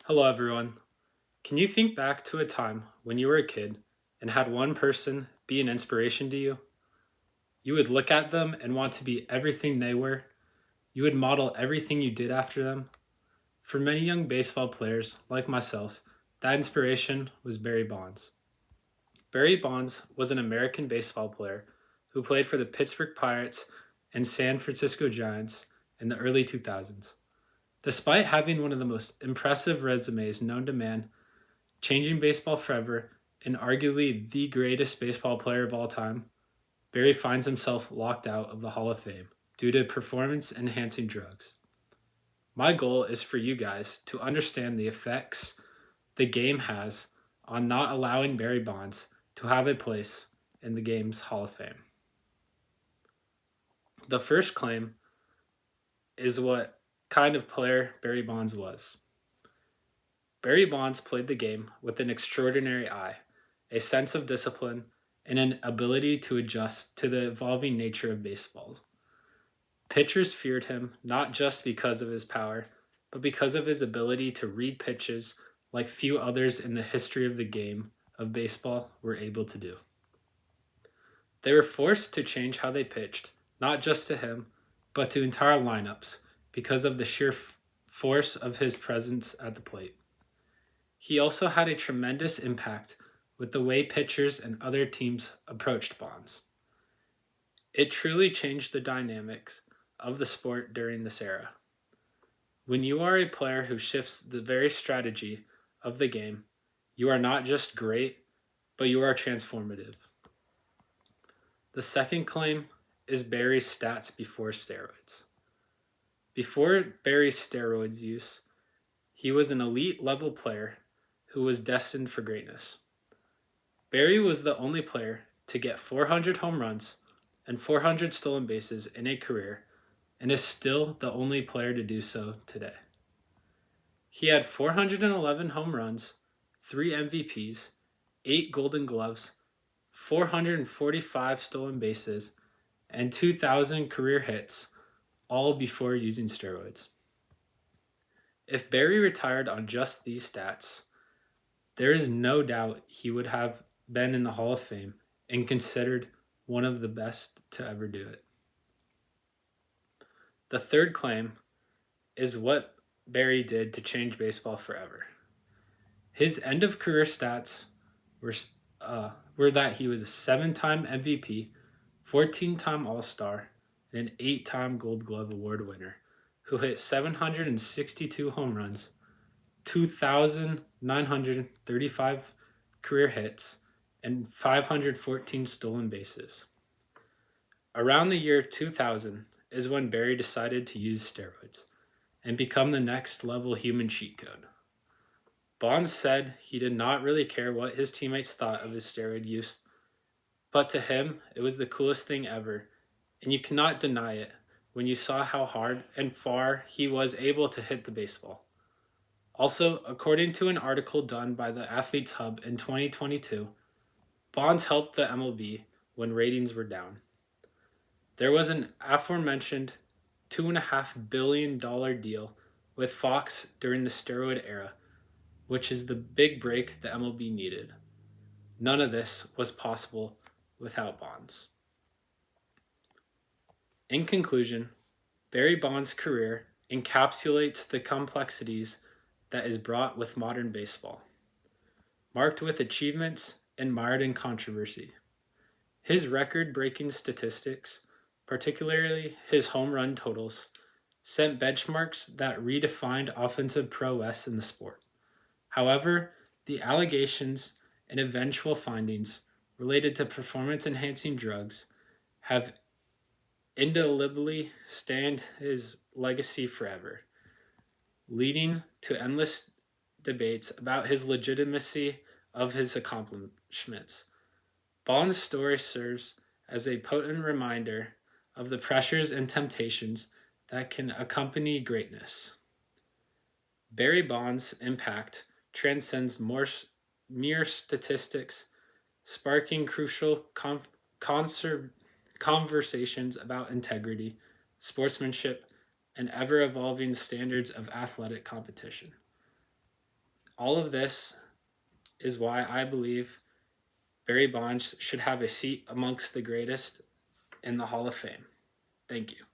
Hello, everyone. Can you think back to a time when you were a kid and had one person be an inspiration to you? You would look at them and want to be everything they were. You would model everything you did after them. For many young baseball players, like myself, that inspiration was Barry Bonds. Barry Bonds was an American baseball player who played for the Pittsburgh Pirates and San Francisco Giants in the early 2000s. Despite having one of the most impressive resumes known to man, changing baseball forever, and arguably the greatest baseball player of all time, Barry finds himself locked out of the Hall of Fame due to performance enhancing drugs. My goal is for you guys to understand the effects the game has on not allowing Barry Bonds to have a place in the game's Hall of Fame. The first claim is what kind of player Barry Bonds was. Barry Bonds played the game with an extraordinary eye, a sense of discipline, and an ability to adjust to the evolving nature of baseball. Pitchers feared him not just because of his power, but because of his ability to read pitches like few others in the history of the game of baseball were able to do. They were forced to change how they pitched, not just to him, but to entire lineups because of the sheer force of his presence at the plate. He also had a tremendous impact with the way pitchers and other teams approached Bonds. It truly changed the dynamics of the sport during this era. When you are a player who shifts the very strategy of the game, you are not just great, but you are transformative. The second claim is Barry's stats before steroids. Before Barry's steroids use, he was an elite level player who was destined for greatness. Barry was the only player to get 400 home runs and 400 stolen bases in a career and is still the only player to do so today. He had 411 home runs, 3 MVPs, 8 Golden Gloves, 445 stolen bases, and 2,000 career hits, all before using steroids. If Barry retired on just these stats, there is no doubt he would have been in the Hall of Fame and considered one of the best to ever do it. The third claim is what Barry did to change baseball forever. His end of career stats were, were that he was a 7-time MVP, 14-time All Star, and an 8-time Gold Glove Award winner who hit 762 home runs, 2,935 career hits, and 514 stolen bases. Around the year 2000 is when Barry decided to use steroids and become the next level human cheat code. Bonds said he did not really care what his teammates thought of his steroid use, but to him, it was the coolest thing ever, and you cannot deny it when you saw how hard and far he was able to hit the baseball. Also, according to an article done by the Athletes Hub in 2022, Bonds helped the MLB when ratings were down. There was an aforementioned $2.5 billion deal with Fox during the steroid era, which is the big break the MLB needed. None of this was possible without Bonds. In conclusion, Barry Bonds' career encapsulates the complexities that is brought with modern baseball, marked with achievements and mired in controversy. His record-breaking statistics, particularly his home run totals, set benchmarks that redefined offensive prowess in the sport. However, the allegations and eventual findings related to performance-enhancing drugs have indelibly stained his legacy forever, leading to endless debates about his legitimacy of his accomplishments. Bond's story serves as a potent reminder of the pressures and temptations that can accompany greatness. Barry Bonds' impact transcends mere statistics, sparking crucial conversations about integrity, sportsmanship, and ever evolving standards of athletic competition. All of this is why I believe Barry Bonds should have a seat amongst the greatest in the Hall of Fame. Thank you.